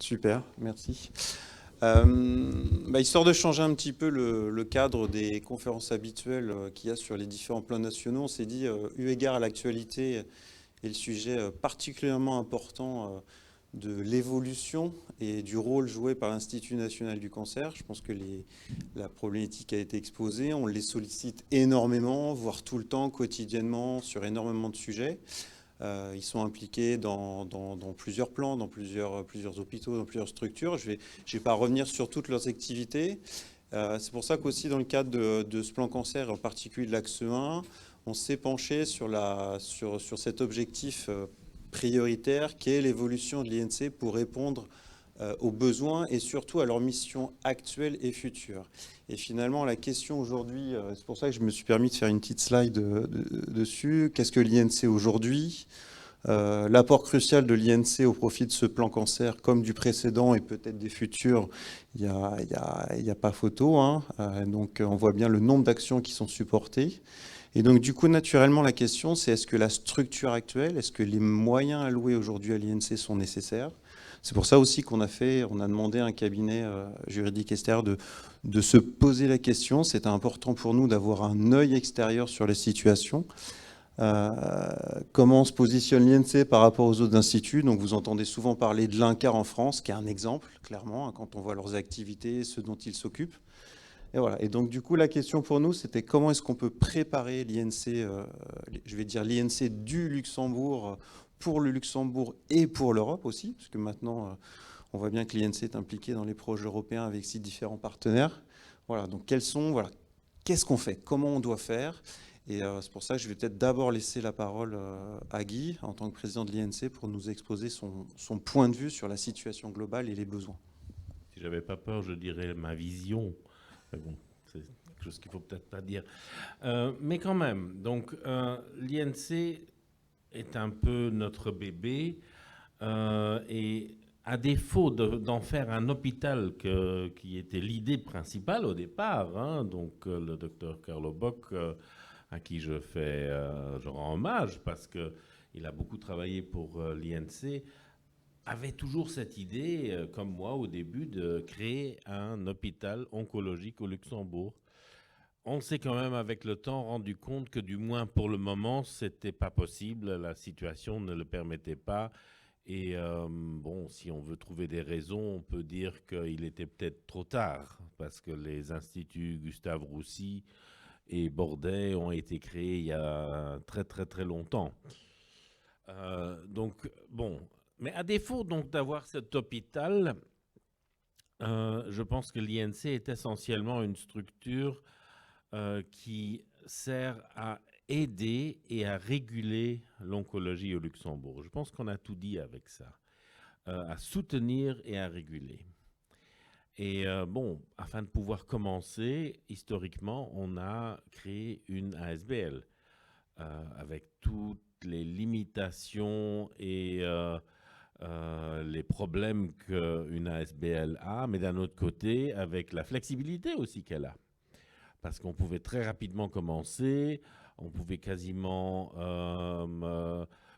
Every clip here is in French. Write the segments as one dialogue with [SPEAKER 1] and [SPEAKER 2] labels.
[SPEAKER 1] Super, merci. Histoire de changer un petit peu le cadre des conférences habituelles qu'il y a sur les différents plans nationaux, on s'est dit, eu égard à l'actualité et le sujet particulièrement important de l'évolution et du rôle joué par l'Institut national du cancer, je pense que la problématique a été exposée, on les sollicite énormément, voire tout le temps, quotidiennement, sur énormément de sujets. Ils sont impliqués dans plusieurs plans, dans plusieurs hôpitaux, dans plusieurs structures. Je vais pas revenir sur toutes leurs activités. C'est pour ça qu'aussi dans le cadre de ce plan cancer, en particulier de l'axe 1, on s'est penché sur cet objectif prioritaire qui est l'évolution de l'INC pour répondre aux besoins et surtout à leurs missions actuelles et futures. Et finalement, la question aujourd'hui, c'est pour ça que je me suis permis de faire une petite slide dessus. Qu'est-ce que l'INC aujourd'hui ? L'apport crucial de l'INC au profit de ce plan cancer, comme du précédent et peut-être des futurs, il n'y a pas photo. Hein. Donc on voit bien le nombre d'actions qui sont supportées. Et donc du coup, naturellement, la question, c'est est-ce que la structure actuelle, est-ce que les moyens alloués aujourd'hui à l'INC sont nécessaires ? C'est pour ça aussi on a demandé à un cabinet juridique extérieur de se poser la question. C'était important pour nous d'avoir un œil extérieur sur les situations. Comment se positionne l'INC par rapport aux autres instituts. Donc vous entendez souvent parler de l'INCAR en France, qui est un exemple, clairement, hein, quand on voit leurs activités, ce dont ils s'occupent. Et voilà. Et donc du coup, la question pour nous, c'était comment est-ce qu'on peut préparer l'INC, je vais dire l'INC du Luxembourg, pour le Luxembourg et pour l'Europe aussi, parce que maintenant, on voit bien que l'INC est impliqué dans les projets européens avec 6 différents partenaires. Voilà, donc qu'est-ce qu'on fait ? Comment on doit faire ? Et c'est pour ça que je vais peut-être d'abord laisser la parole à Guy, en tant que président de l'INC, pour nous exposer son point de vue sur la situation globale et les besoins.
[SPEAKER 2] Si j'avais pas peur, je dirais ma vision. Mais bon, c'est quelque chose qu'il faut peut-être pas dire. Mais quand même, donc l'INC est un peu notre bébé et à défaut d'en faire un hôpital qui était l'idée principale au départ, hein, donc le docteur Carlo Bock, à qui je rends hommage parce qu'il a beaucoup travaillé pour l'INC, avait toujours cette idée, comme moi au début, de créer un hôpital oncologique au Luxembourg. On s'est quand même avec le temps rendu compte que du moins pour le moment, c'était pas possible, la situation ne le permettait pas. Et bon, si on veut trouver des raisons, on peut dire qu'il était peut-être trop tard, parce que les instituts Gustave Roussy et Bordet ont été créés il y a très très très longtemps. Donc bon, mais à défaut donc d'avoir cet hôpital, je pense que l'INC est essentiellement une structure qui sert à aider et à réguler l'oncologie au Luxembourg. Je pense qu'on a tout dit avec ça. À soutenir et à réguler. Et bon, afin de pouvoir commencer, historiquement, on a créé une ASBL avec toutes les limitations et les problèmes qu'une ASBL a, mais d'un autre côté, avec la flexibilité aussi qu'elle a. Parce qu'on pouvait très rapidement commencer, on pouvait quasiment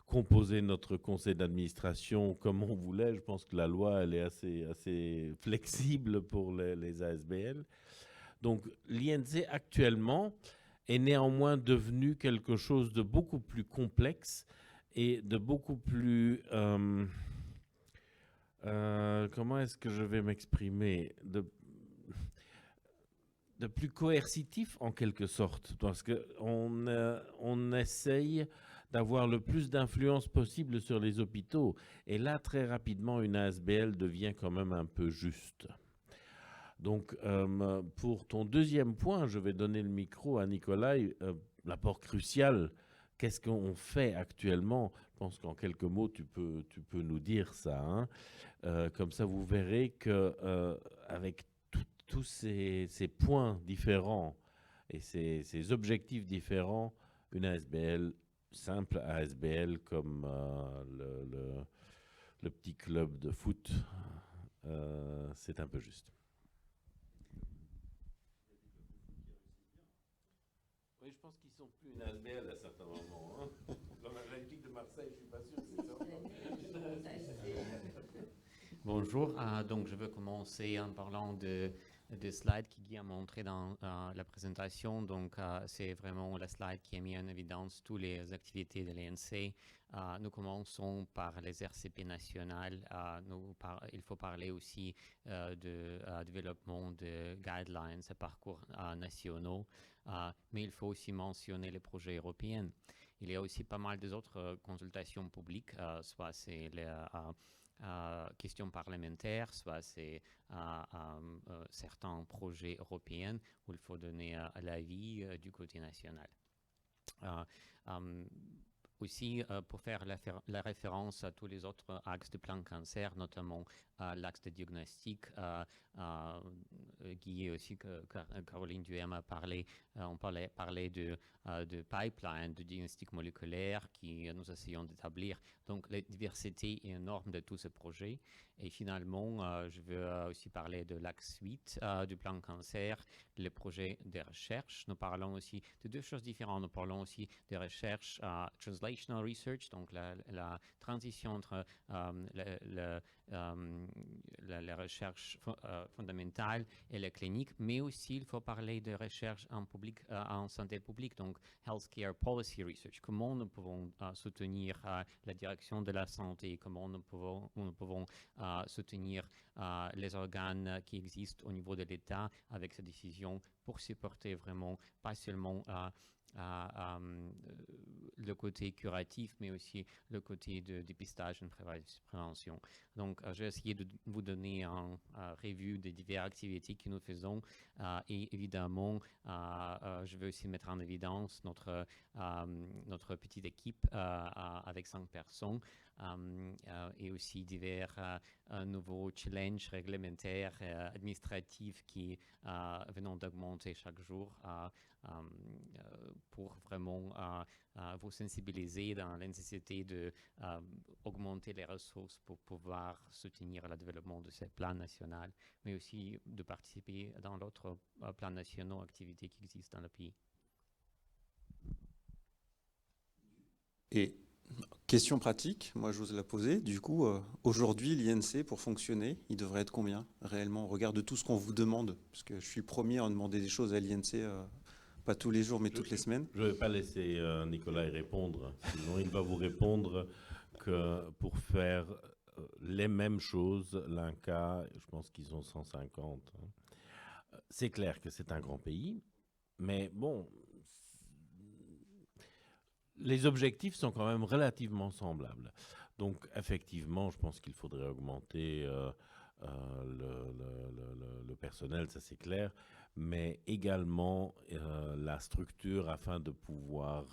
[SPEAKER 2] composer notre conseil d'administration comme on voulait. Je pense que la loi, elle est assez flexible pour les ASBL. Donc l'INC actuellement est néanmoins devenu quelque chose de beaucoup plus complexe et de beaucoup plus... comment est-ce que je vais m'exprimer ? De plus coercitif en quelque sorte, parce qu'on essaye d'avoir le plus d'influence possible sur les hôpitaux. Et là, très rapidement, une ASBL devient quand même un peu juste. Donc, pour ton deuxième point, je vais donner le micro à Nicolas. L'apport crucial, qu'est-ce qu'on fait actuellement ? Je pense qu'en quelques mots, tu peux nous dire ça. Hein. Comme ça, vous verrez qu'avec tous ces points différents et ces objectifs différents, une ASBL, simple ASBL comme le petit club de foot, c'est un peu juste. Oui, je pense qu'ils ne sont plus une ASBL à certains moments. Hein. Dans la République de Marseille, je ne suis pas sûr que c'est ça.
[SPEAKER 3] Bonjour, donc je veux commencer en parlant des slides qui Guy a montré dans la présentation. Donc c'est vraiment la slide qui a mis en évidence toutes les activités de l'ENC. Nous commençons par les RCP nationales. Il faut parler aussi de développement de guidelines et parcours nationaux, mais il faut aussi mentionner les projets européens. Il y a aussi pas mal d'autres consultations publiques, soit c'est les questions parlementaires, soit c'est certains projets européens où il faut donner l'avis du côté national. Aussi, pour faire la référence à tous les autres axes de plan cancer, notamment l'axe de diagnostic, Guy et aussi Caroline Duhem a parlé, on parlait de pipeline, de diagnostic moléculaire qui nous essayons d'établir. Donc, la diversité est énorme de tous ces projets. Et finalement, je veux aussi parler de l'axe 8 du plan cancer, les projets de recherche. Nous parlons aussi de deux choses différentes. Nous parlons aussi de recherche, translational research, donc la transition entre la recherche fondamentale et la clinique, mais aussi il faut parler de recherche en santé publique, donc healthcare policy research. Comment nous pouvons soutenir la direction de la santé, comment nous pouvons soutenir les organes qui existent au niveau de l'État avec ces décisions pour supporter vraiment pas seulement le côté curatif, mais aussi le côté de dépistage et prévention. Donc, j'ai essayé de vous donner un revue des diverses activités que nous faisons et évidemment, je veux aussi mettre en évidence notre petite équipe avec 5 personnes et aussi divers nouveaux challenges réglementaires et administratifs qui venons d'augmenter chaque jour pour vraiment vous sensibiliser dans la nécessité d'augmenter les ressources pour pouvoir soutenir le développement de ces plans nationaux, mais aussi de participer dans d'autres plans nationaux, activités qui existent dans le pays.
[SPEAKER 1] Et question pratique, moi j'ose la poser. Du coup, aujourd'hui, l'INC, pour fonctionner, il devrait être combien réellement au regard de tout ce qu'on vous demande? Parce que je suis le premier à demander des choses à l'INC, pas tous les jours, mais toutes les semaines.
[SPEAKER 2] Je ne vais pas laisser Nicolas y répondre, sinon il va vous répondre que pour faire les mêmes choses, l'INCa, je pense qu'ils ont 150. C'est clair que c'est un grand pays, mais bon, les objectifs sont quand même relativement semblables. Donc, effectivement, je pense qu'il faudrait augmenter le personnel, ça c'est clair, mais également la structure afin de pouvoir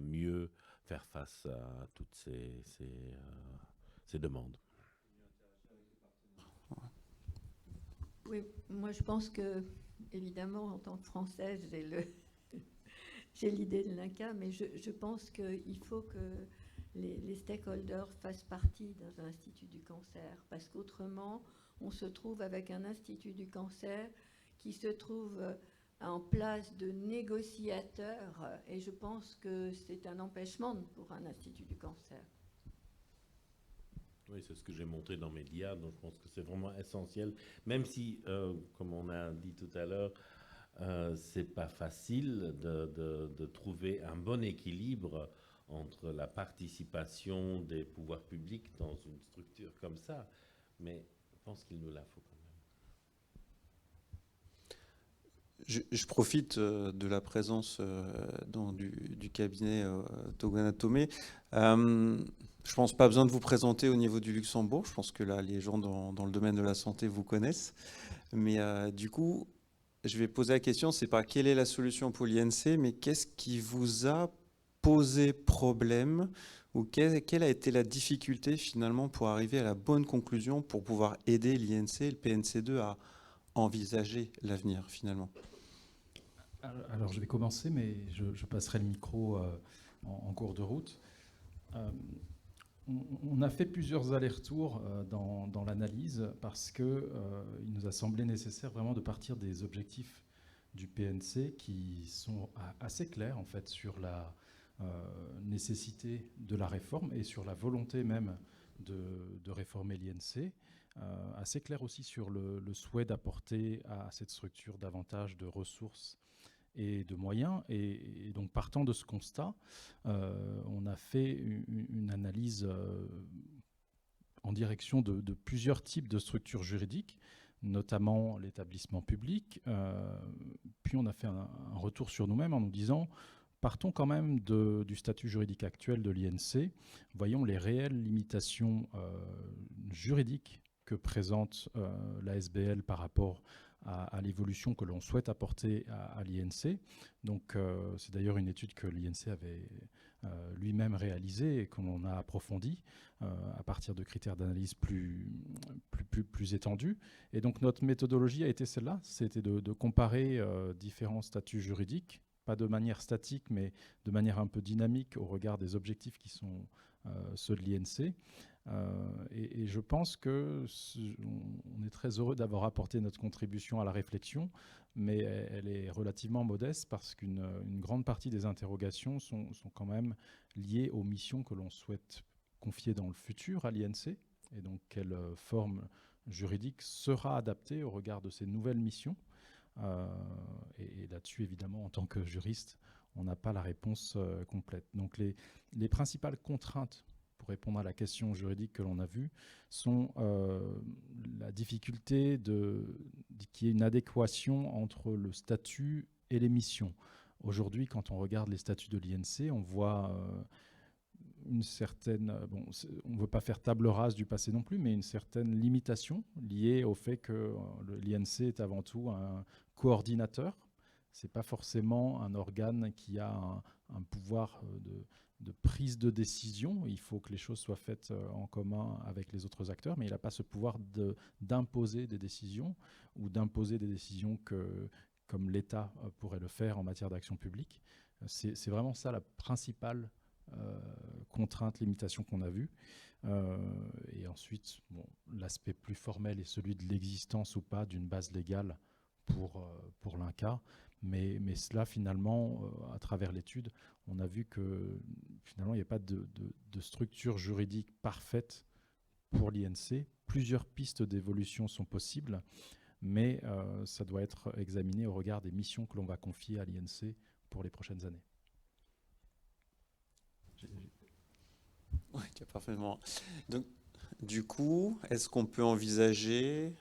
[SPEAKER 2] mieux faire face à toutes ces demandes.
[SPEAKER 4] Oui, moi je pense que, évidemment, en tant que Française, j'ai l'idée de l'INCa, mais je pense qu'il faut que les stakeholders fassent partie d'un institut du cancer, parce qu'autrement, on se trouve avec un institut du cancer qui se trouve en place de négociateur, et je pense que c'est un empêchement pour un institut du cancer.
[SPEAKER 2] Oui, c'est ce que j'ai montré dans mes dias, donc je pense que c'est vraiment essentiel, même si, comme on a dit tout à l'heure, c'est pas facile de trouver un bon équilibre entre la participation des pouvoirs publics dans une structure comme ça, mais je pense qu'il nous la faut quand même.
[SPEAKER 1] Je profite de la présence du cabinet Togana Tomé. Je pense pas besoin de vous présenter au niveau du Luxembourg. Je pense que là, les gens dans le domaine de la santé vous connaissent. Mais du coup, je vais poser la question, c'est pas quelle est la solution pour l'INC, mais qu'est-ce qui vous a posé problème ou quelle a été la difficulté finalement pour arriver à la bonne conclusion pour pouvoir aider l'INC et le PNC2 à envisager l'avenir finalement?
[SPEAKER 5] Alors je vais commencer, mais je passerai le micro en cours de route. On a fait plusieurs allers-retours dans l'analyse parce qu'il nous a semblé nécessaire vraiment de partir des objectifs du PNC qui sont assez clairs en fait sur la nécessité de la réforme et sur la volonté même de réformer l'INC, assez clair aussi sur le souhait d'apporter à cette structure davantage de ressources et de moyens. Et donc, partant de ce constat, on a fait une analyse en direction de plusieurs types de structures juridiques, notamment l'établissement public. Puis on a fait un retour sur nous-mêmes en nous disant, partons quand même du statut juridique actuel de l'INC, voyons les réelles limitations juridiques que présente la SBL par rapport à l'évolution que l'on souhaite apporter à l'INC. Donc c'est d'ailleurs une étude que l'INC avait lui-même réalisée et qu'on a approfondie à partir de critères d'analyse plus étendus. Et donc notre méthodologie a été celle-là, c'était de comparer différents statuts juridiques, pas de manière statique, mais de manière un peu dynamique au regard des objectifs qui sont ceux de l'INC. Et je pense qu'on est très heureux d'avoir apporté notre contribution à la réflexion, mais elle est relativement modeste parce qu'une grande partie des interrogations sont quand même liées aux missions que l'on souhaite confier dans le futur à l'INC, et donc quelle forme juridique sera adaptée au regard de ces nouvelles missions. Et là-dessus, évidemment, en tant que juriste, on n'a pas la réponse complète. Donc les principales contraintes pour répondre à la question juridique que l'on a vue, sont la difficulté qu'il y ait une adéquation entre le statut et les missions. Aujourd'hui, quand on regarde les statuts de l'INC, on voit une certaine... on ne veut pas faire table rase du passé non plus, mais une certaine limitation liée au fait que l'INC est avant tout un coordinateur. Ce n'est pas forcément un organe qui a un pouvoir de prise de décision. Il faut que les choses soient faites en commun avec les autres acteurs, mais il n'a pas ce pouvoir d'imposer des décisions ou d'imposer des décisions comme l'État pourrait le faire en matière d'action publique. C'est vraiment ça la principale contrainte, limitation qu'on a vue. Et ensuite, l'aspect plus formel est celui de l'existence ou pas d'une base légale pour l'INCa. Mais cela, finalement, à travers l'étude, on a vu que finalement, il n'y a pas de structure juridique parfaite pour l'INC. Plusieurs pistes d'évolution sont possibles, mais ça doit être examiné au regard des missions que l'on va confier à l'INC pour les prochaines années.
[SPEAKER 1] Oui, parfaitement. Donc, du coup, est-ce qu'on peut envisager,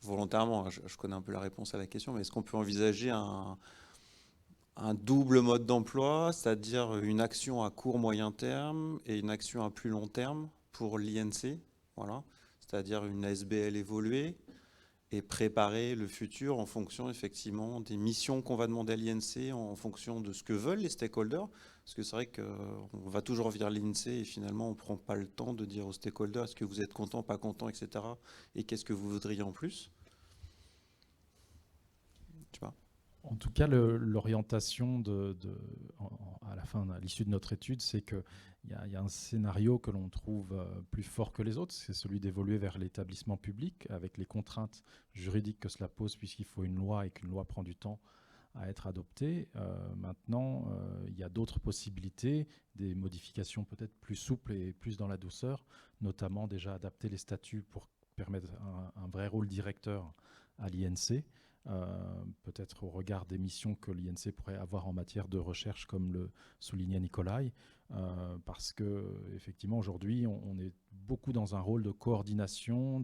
[SPEAKER 1] volontairement, je connais un peu la réponse à la question, mais est-ce qu'on peut envisager un double mode d'emploi, c'est-à-dire une action à court, moyen terme et une action à plus long terme pour l'INC, voilà, c'est-à-dire une SBL évoluée et préparer le futur en fonction effectivement des missions qu'on va demander à l'INC, en fonction de ce que veulent les stakeholders, parce que c'est vrai qu'on va toujours vers l'INC et finalement on ne prend pas le temps de dire aux stakeholders est-ce que vous êtes content, pas content, etc. et qu'est-ce que vous voudriez en plus. Je sais pas.
[SPEAKER 5] En tout cas, l'orientation à la fin, à l'issue de notre étude, c'est qu'il y a un scénario que l'on trouve plus fort que les autres, c'est celui d'évoluer vers l'établissement public, avec les contraintes juridiques que cela pose, puisqu'il faut une loi et qu'une loi prend du temps à être adoptée. Maintenant, il y a d'autres possibilités, des modifications peut-être plus souples et plus dans la douceur, notamment déjà adapter les statuts pour permettre un vrai rôle directeur à l'INC. Peut-être au regard des missions que l'INC pourrait avoir en matière de recherche, comme le soulignait Nicolai, parce qu'effectivement, aujourd'hui, on est beaucoup dans un rôle de coordination,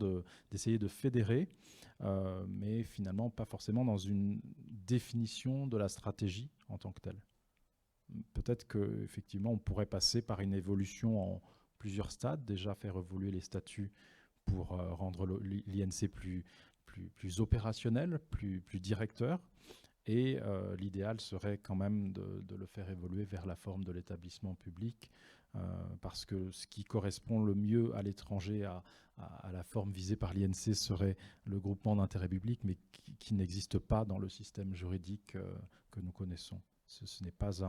[SPEAKER 5] d'essayer de fédérer, mais finalement pas forcément dans une définition de la stratégie en tant que telle. Peut-être qu'effectivement, on pourrait passer par une évolution en plusieurs stades, déjà faire évoluer les statuts pour rendre l'INC plus opérationnel, plus directeur. Et l'idéal serait quand même de le faire évoluer vers la forme de l'établissement public, parce que ce qui correspond le mieux à l'étranger, à la forme visée par l'INC, serait le groupement d'intérêt public, mais qui n'existe pas dans le système juridique que nous connaissons. Ce n'est pas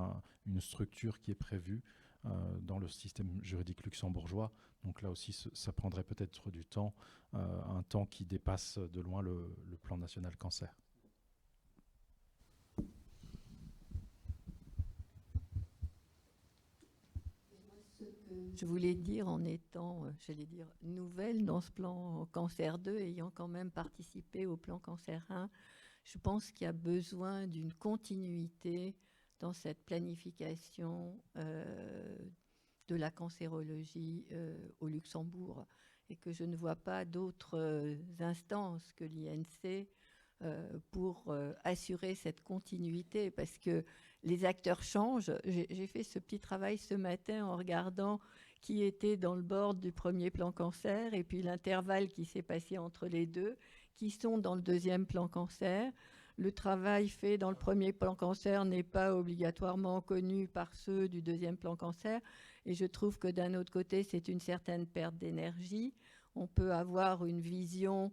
[SPEAKER 5] une structure qui est prévue dans le système juridique luxembourgeois. Donc là aussi, ça prendrait peut-être du temps, un temps qui dépasse de loin le plan national cancer.
[SPEAKER 4] Ce que je voulais dire en étant, j'allais dire, nouvelle dans ce plan Cancer 2, ayant quand même participé au plan Cancer 1, je pense qu'il y a besoin d'une continuité dans cette planification de la cancérologie au Luxembourg et que je ne vois pas d'autres instances que l'INC pour assurer cette continuité parce que les acteurs changent. J'ai fait ce petit travail ce matin en regardant qui était dans le board du premier plan cancer et puis l'intervalle qui s'est passé entre les deux, qui sont dans le deuxième plan cancer. Le travail fait dans le premier plan cancer n'est pas obligatoirement connu par ceux du deuxième plan cancer. Et je trouve que d'un autre côté, c'est une certaine perte d'énergie. On peut avoir une vision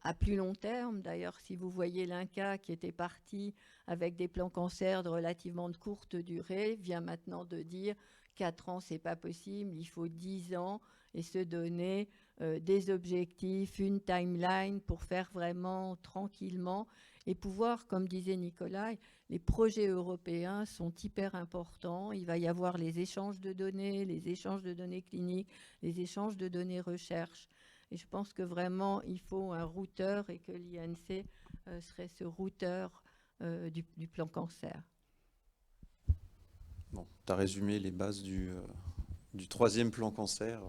[SPEAKER 4] à plus long terme. D'ailleurs, si vous voyez l'INCa qui était parti avec des plans cancer de relativement de courte durée, vient maintenant de dire 4 ans, c'est pas possible, il faut 10 ans et se donner des objectifs, une timeline pour faire vraiment tranquillement et pouvoir, comme disait Nicolas, les projets européens sont hyper importants. Il va y avoir les échanges de données cliniques, les échanges de données recherche. Et je pense que vraiment, il faut un routeur et que l'INC serait ce routeur du plan cancer.
[SPEAKER 1] Bon, tu as résumé les bases du troisième plan cancer.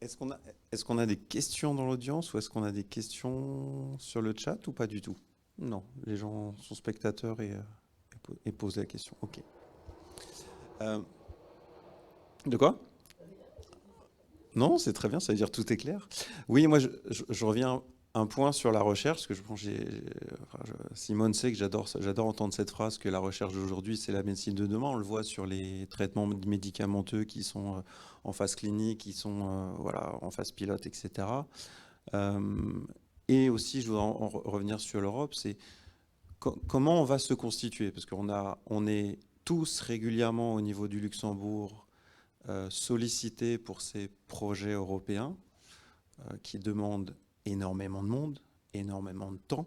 [SPEAKER 1] Est-ce qu'on a des questions dans l'audience ou est-ce qu'on a des questions sur le chat ou pas du tout? Non, les gens sont spectateurs et posent la question. Ok. De quoi? Non, c'est très bien, ça veut dire tout est clair. Oui, moi je reviens un point sur la recherche, parce que je pense Simone sait que j'adore entendre cette phrase que la recherche d'aujourd'hui, c'est la médecine de demain. On le voit sur les traitements médicamenteux qui sont en phase clinique, qui sont voilà, en phase pilote, etc. Et aussi, je voudrais en revenir sur l'Europe, c'est comment on va se constituer, parce on est tous régulièrement au niveau du Luxembourg sollicités pour ces projets européens qui demandent énormément de monde, énormément de temps.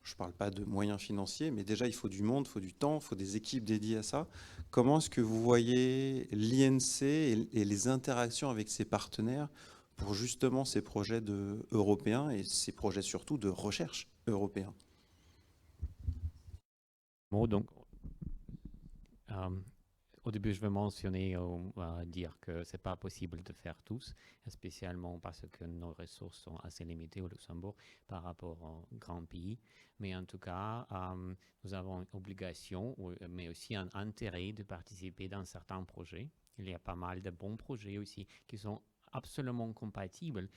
[SPEAKER 1] Je ne parle pas de moyens financiers, mais déjà il faut du monde, il faut du temps, il faut des équipes dédiées à ça. Comment est-ce que vous voyez l'INC et les interactions avec ses partenaires pour justement ces projets européens et ces projets surtout de recherche européens?
[SPEAKER 3] Bon, donc, au début, je vais mentionner dire que ce n'est pas possible de faire tous, spécialement parce que nos ressources sont assez limitées au Luxembourg par rapport aux grands pays. Mais en tout cas, nous avons une obligation, mais aussi un intérêt de participer dans certains projets. Il y a pas mal de bons projets aussi qui sont absolument compatibles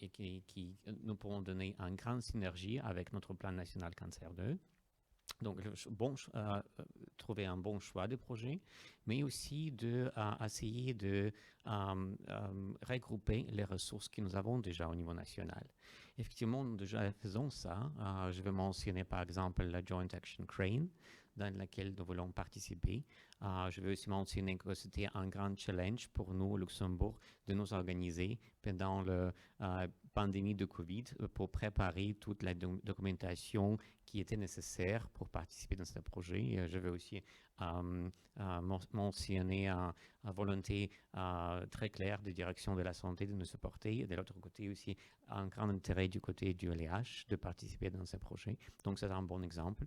[SPEAKER 3] et qui nous pourront donner une grande synergie avec notre plan national Cancer 2. Donc, trouver un bon choix de projet, mais aussi essayer de regrouper les ressources que nous avons déjà au niveau national. Effectivement, nous déjà faisons ça. Je vais mentionner par exemple la Joint Action Crane, dans laquelle nous voulons participer. Je vais aussi mentionner que c'était un grand challenge pour nous au Luxembourg de nous organiser pendant la pandémie de Covid pour préparer toute la documentation qui était nécessaire pour participer dans ce projet. Je vais aussi mentionner une volonté très claire de direction de la santé de nous supporter et de l'autre côté aussi un grand intérêt du côté du LH de participer dans ce projet. Donc c'est un bon exemple.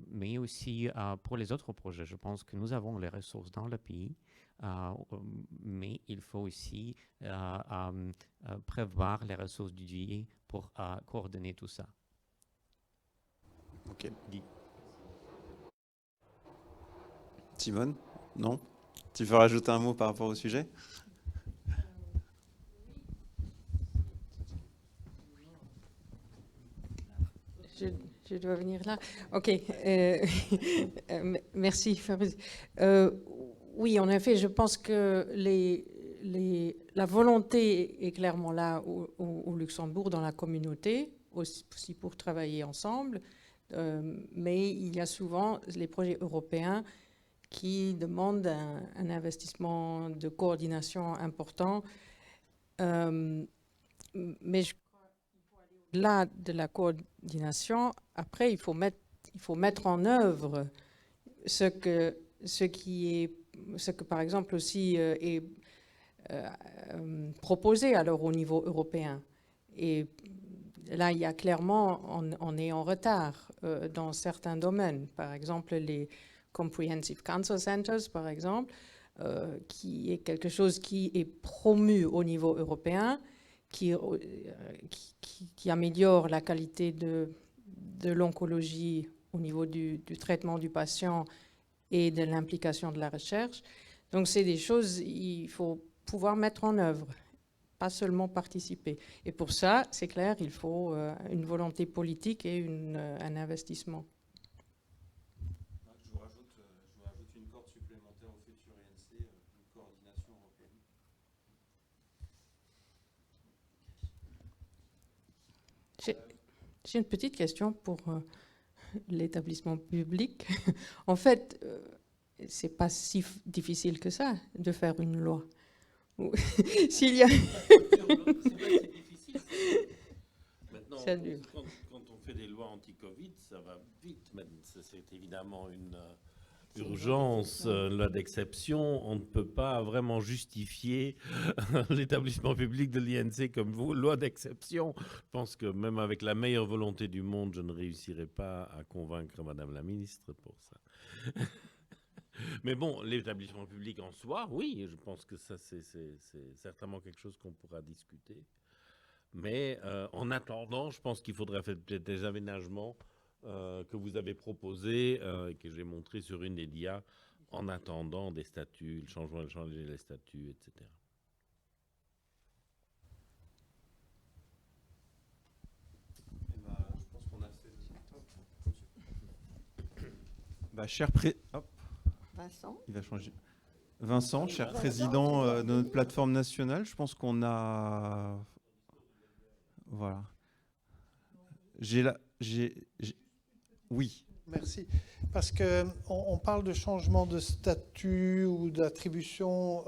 [SPEAKER 3] Mais aussi pour les autres projets, je pense que nous avons les ressources dans le pays, mais il faut aussi prévoir les ressources dédiées pour coordonner tout ça.
[SPEAKER 1] Ok. Simone, non? Tu veux rajouter un mot par rapport au sujet?
[SPEAKER 6] Je dois venir là. Ok. Merci, Fabrice. Oui, en effet, je pense que la volonté est clairement là au Luxembourg, dans la communauté, aussi pour travailler ensemble. Mais il y a souvent les projets européens qui demandent un investissement de coordination important. Mais je crois qu'il faut aller au-delà de la coordination, après, il faut mettre en œuvre ce que par exemple aussi est proposé alors au niveau européen. Et là, il y a clairement, on est en retard dans certains domaines. Par exemple, les Comprehensive Cancer Centers, par exemple, qui est quelque chose qui est promu au niveau européen, qui améliore la qualité de l'oncologie au niveau du traitement du patient et de l'implication de la recherche. Donc, c'est des choses qu'il faut pouvoir mettre en œuvre, pas seulement participer. Et pour ça, c'est clair, il faut une volonté politique et un investissement.
[SPEAKER 1] Je vous rajoute une corde supplémentaire au futur INC, une coordination européenne.
[SPEAKER 6] J'ai une petite question pour l'établissement public. En fait, c'est pas si difficile que ça de faire une loi. S'il y a...
[SPEAKER 2] C'est difficile. Maintenant, quand on fait des lois anti-Covid, ça va vite. C'est évidemment une urgence, loi d'exception. On ne peut pas vraiment justifier l'établissement public de l'INC comme loi d'exception. Je pense que même avec la meilleure volonté du monde, je ne réussirai pas à convaincre Madame la ministre pour ça. Mais bon, l'établissement public en soi, oui, je pense que ça, c'est certainement quelque chose qu'on pourra discuter. Mais en attendant, je pense qu'il faudrait faire peut-être des aménagements que vous avez proposés et que j'ai montrés sur une des dias, en attendant des statuts, le changement de changer les statuts, etc.
[SPEAKER 1] Je pense qu'on a fait...
[SPEAKER 4] Vincent.
[SPEAKER 1] Il va changer. Vincent, cher président de notre plateforme nationale, je pense qu'on a... Voilà. Oui.
[SPEAKER 7] Merci. Parce qu'on parle de changement de statut ou d'attribution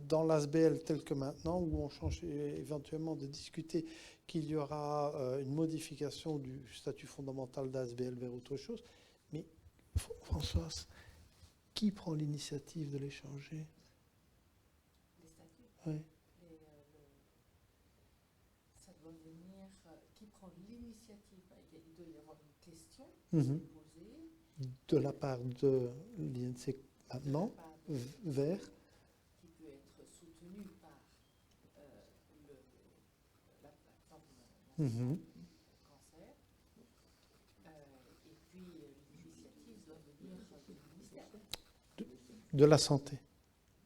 [SPEAKER 7] dans l'ASBL tel que maintenant, où on change éventuellement de discuter qu'il y aura une modification du statut fondamental d'ASBL vers autre chose. Mais Françoise, qui prend l'initiative de les changer?
[SPEAKER 6] Les statuts.
[SPEAKER 7] Oui.
[SPEAKER 6] Ça doit venir. Qui prend l'initiative? Il doit y avoir une question
[SPEAKER 7] Mhm.
[SPEAKER 6] posée.
[SPEAKER 7] De la part de l'INC maintenant, vers.
[SPEAKER 6] Qui peut être soutenue par la plateforme
[SPEAKER 7] Mhm.
[SPEAKER 6] cancer. Et puis l'initiative doit venir du ministère
[SPEAKER 7] De la santé.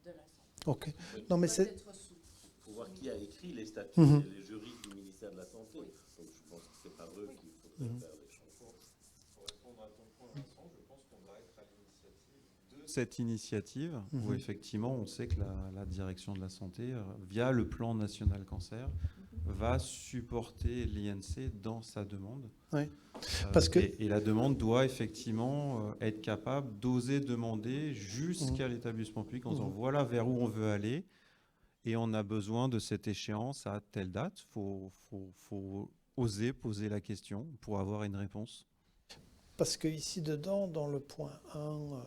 [SPEAKER 6] de la santé.
[SPEAKER 7] OK. Non, mais c'est.
[SPEAKER 2] Il faut voir qui a écrit les statuts,
[SPEAKER 7] Mhm.
[SPEAKER 2] c'est les juristes du ministère de la Santé. Donc je pense que c'est par eux qu'il faudrait faire les changements.
[SPEAKER 1] Pour répondre à ton point, Vincent, je pense qu'on doit être à l'initiative de cette initiative, où
[SPEAKER 7] Mhm.
[SPEAKER 1] effectivement, on sait que la direction de la santé, via le plan national cancer, va supporter l'INC dans sa demande.
[SPEAKER 7] Oui. Parce que-
[SPEAKER 1] et la demande doit effectivement être capable d'oser demander jusqu'à l'établissement public en disant voilà vers où on veut aller et on a besoin de cette échéance à telle date. Faut oser poser la question pour avoir une réponse.
[SPEAKER 7] Parce que ici dedans, dans le point 1,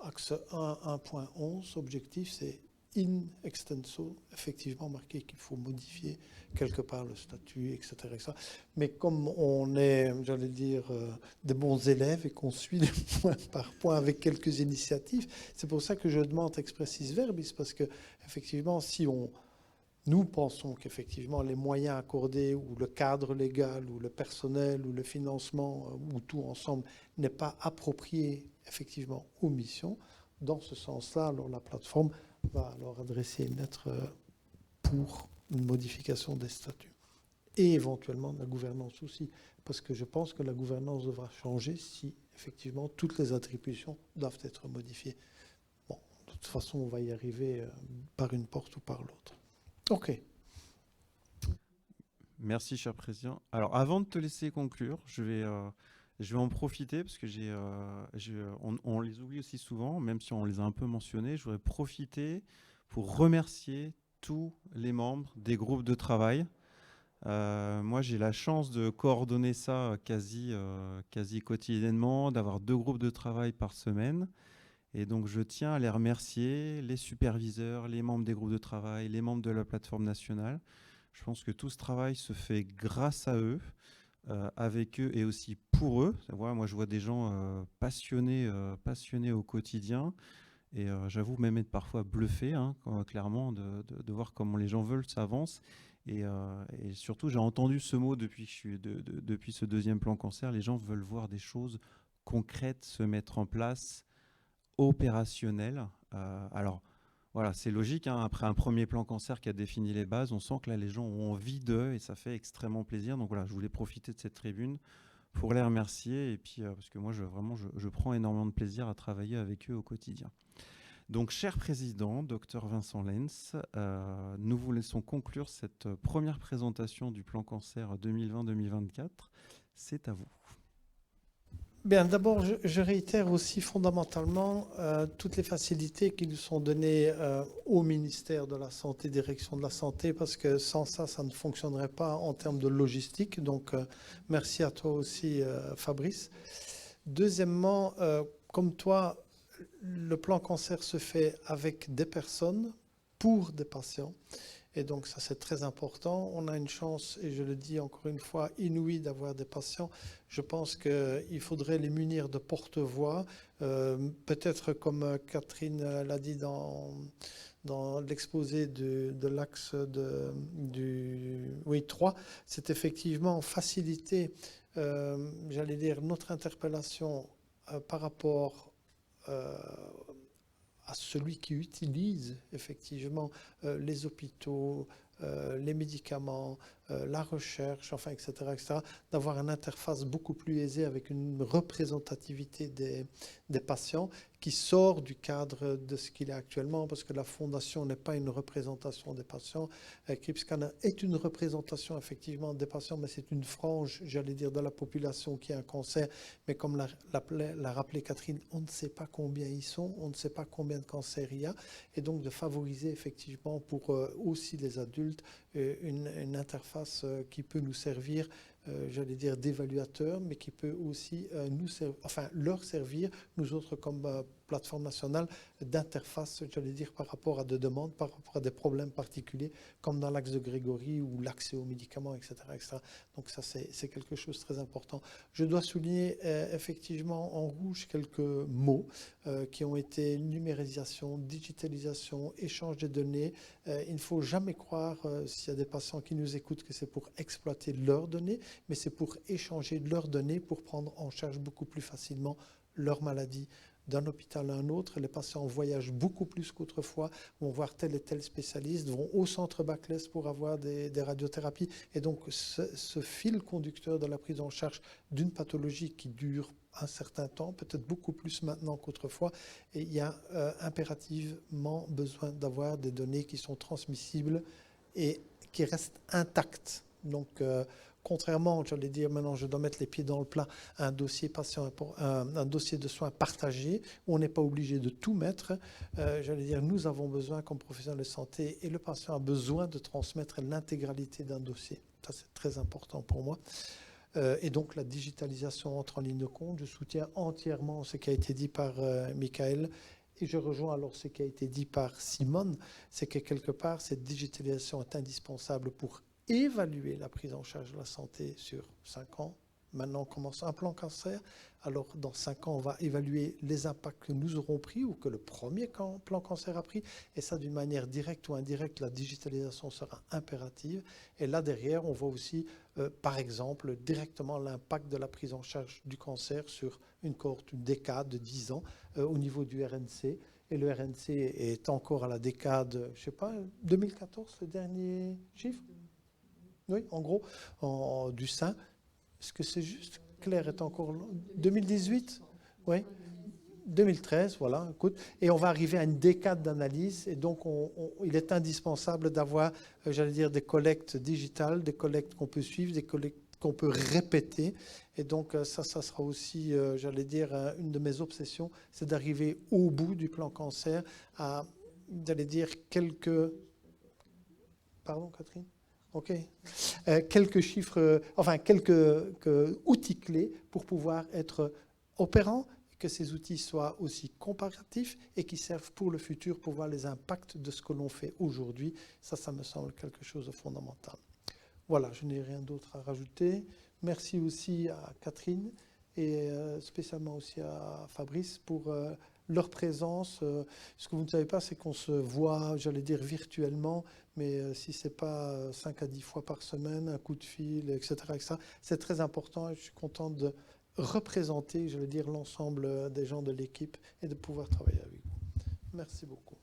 [SPEAKER 7] axe 1, 1.11, objectif, c'est in extenso, effectivement marqué qu'il faut modifier quelque part le statut, etc. etc. Mais comme on est, j'allais dire, des bons élèves et qu'on suit point par point avec quelques initiatives, c'est pour ça que je demande expressis verbis, parce que effectivement, si nous pensons qu'effectivement les moyens accordés ou le cadre légal ou le personnel ou le financement ou tout ensemble n'est pas approprié effectivement aux missions, dans ce sens-là, alors la plateforme va alors adresser une lettre pour une modification des statuts et éventuellement de la gouvernance aussi, parce que je pense que la gouvernance devra changer si effectivement toutes les attributions doivent être modifiées. Bon, de toute façon, on va y arriver par une porte ou par l'autre. OK.
[SPEAKER 1] Merci, cher président. Alors, avant de te laisser conclure, je vais en profiter parce que on les oublie aussi souvent, même si on les a un peu mentionnés. Je voudrais profiter pour remercier tous les membres des groupes de travail Moi, j'ai la chance de coordonner ça quasi quotidiennement, d'avoir 2 groupes de travail par semaine. Et donc, je tiens à les remercier, les superviseurs, les membres des groupes de travail, les membres de la plateforme nationale. Je pense que tout ce travail se fait grâce à eux, avec eux et aussi pour eux. Voilà, moi, je vois des gens passionnés au quotidien. Et j'avoue même être parfois bluffé, hein, clairement, de voir comment les gens veulent s'avancer. Et surtout, j'ai entendu ce mot depuis depuis ce 2e plan cancer. Les gens veulent voir des choses concrètes se mettre en place, opérationnelles. Alors, voilà, c'est logique, hein, après un premier plan cancer qui a défini les bases, on sent que là, les gens ont envie d'eux et ça fait extrêmement plaisir. Donc voilà, je voulais profiter de cette tribune pour les remercier. Et puis, parce que moi, je prends énormément de plaisir à travailler avec eux au quotidien. Donc, cher président, Dr Vincent Lens, nous vous laissons conclure cette première présentation du plan cancer 2020-2024. C'est à vous.
[SPEAKER 7] Bien, d'abord, je réitère aussi fondamentalement toutes les facilités qui nous sont données au ministère de la Santé, direction de la Santé, parce que sans ça, ça ne fonctionnerait pas en termes de logistique. Donc, merci à toi aussi, Fabrice. Deuxièmement, comme toi, le plan cancer se fait avec des personnes, pour des patients. Et donc ça, c'est très important. On a une chance, et je le dis encore une fois, inouïe d'avoir des patients. Je pense qu'il faudrait les munir de porte-voix. Peut-être comme Catherine l'a dit dans l'exposé de l'axe du 3, c'est effectivement faciliter, j'allais dire, notre interpellation par rapport à celui qui utilise effectivement les hôpitaux, les médicaments, la recherche, enfin, etc., d'avoir une interface beaucoup plus aisée avec une représentativité des patients qui sort du cadre de ce qu'il est actuellement, parce que la fondation n'est pas une représentation des patients. CRIPSCAN est une représentation effectivement des patients, mais c'est une frange, j'allais dire, de la population qui a un cancer. Mais comme l'a rappelé Catherine, on ne sait pas combien ils sont, on ne sait pas combien de cancers il y a, et donc de favoriser effectivement pour aussi les adultes une interface qui peut nous servir, j'allais dire, d'évaluateur, mais qui peut aussi leur servir, nous autres comme plateforme nationale, d'interface, j'allais dire, par rapport à des demandes, par rapport à des problèmes particuliers, comme dans l'axe de Grégory ou l'accès aux médicaments, etc., etc. Donc ça, c'est quelque chose de très important. Je dois souligner effectivement en rouge quelques mots qui ont été numérisation, digitalisation, échange des données. Il ne faut jamais croire, s'il y a des patients qui nous écoutent, que c'est pour exploiter leurs données, mais c'est pour échanger leurs données, pour prendre en charge beaucoup plus facilement leur maladie. D'un hôpital à un autre, les patients voyagent beaucoup plus qu'autrefois, vont voir tel et tel spécialiste, vont au centre Baclès pour avoir des radiothérapies. Et donc, ce fil conducteur de la prise en charge d'une pathologie qui dure un certain temps, peut-être beaucoup plus maintenant qu'autrefois, et il y a impérativement besoin d'avoir des données qui sont transmissibles et qui restent intactes. Donc, contrairement, j'allais dire, maintenant je dois mettre les pieds dans le plat, un dossier patient, un dossier de soins partagé, où on n'est pas obligé de tout mettre. J'allais dire, nous avons besoin, comme professionnels de santé, et le patient a besoin de transmettre l'intégralité d'un dossier. Ça, c'est très important pour moi. Et donc, la digitalisation entre en ligne de compte. Je soutiens entièrement ce qui a été dit par Michael. Et je rejoins alors ce qui a été dit par Simone, c'est que quelque part, cette digitalisation est indispensable pour évaluer la prise en charge de la santé sur 5 ans. Maintenant, on commence un plan cancer. Alors, dans 5 ans, on va évaluer les impacts que nous aurons pris ou que le premier plan cancer a pris. Et ça, d'une manière directe ou indirecte, la digitalisation sera impérative. Et là, derrière, on voit aussi, par exemple, directement l'impact de la prise en charge du cancer sur une cohorte, une décade de 10 ans au niveau du RNC. Et le RNC est encore à la décade, je ne sais pas, 2014, le dernier chiffre ? Oui, en gros, du sein. Est-ce que c'est juste? Claire est encore là. 2018? Oui. 2013, voilà. Écoute, et on va arriver à une décade d'analyse. Et donc, il est indispensable d'avoir, j'allais dire, des collectes digitales, des collectes qu'on peut suivre, des collectes qu'on peut répéter. Et donc, ça sera aussi, j'allais dire, une de mes obsessions, c'est d'arriver au bout du plan cancer à, j'allais dire, quelques... Pardon, Catherine? OK. Quelques chiffres, enfin quelques outils clés pour pouvoir être opérants, que ces outils soient aussi comparatifs et qui servent pour le futur pour voir les impacts de ce que l'on fait aujourd'hui. Ça me semble quelque chose de fondamental. Voilà, je n'ai rien d'autre à rajouter. Merci aussi à Catherine et spécialement aussi à Fabrice pour leur présence. Ce que vous ne savez pas, c'est qu'on se voit, j'allais dire virtuellement, mais si ce n'est pas 5 à 10 fois par semaine, un coup de fil, etc., c'est très important et je suis content de représenter, j'allais dire, l'ensemble des gens de l'équipe et de pouvoir travailler avec vous. Merci beaucoup.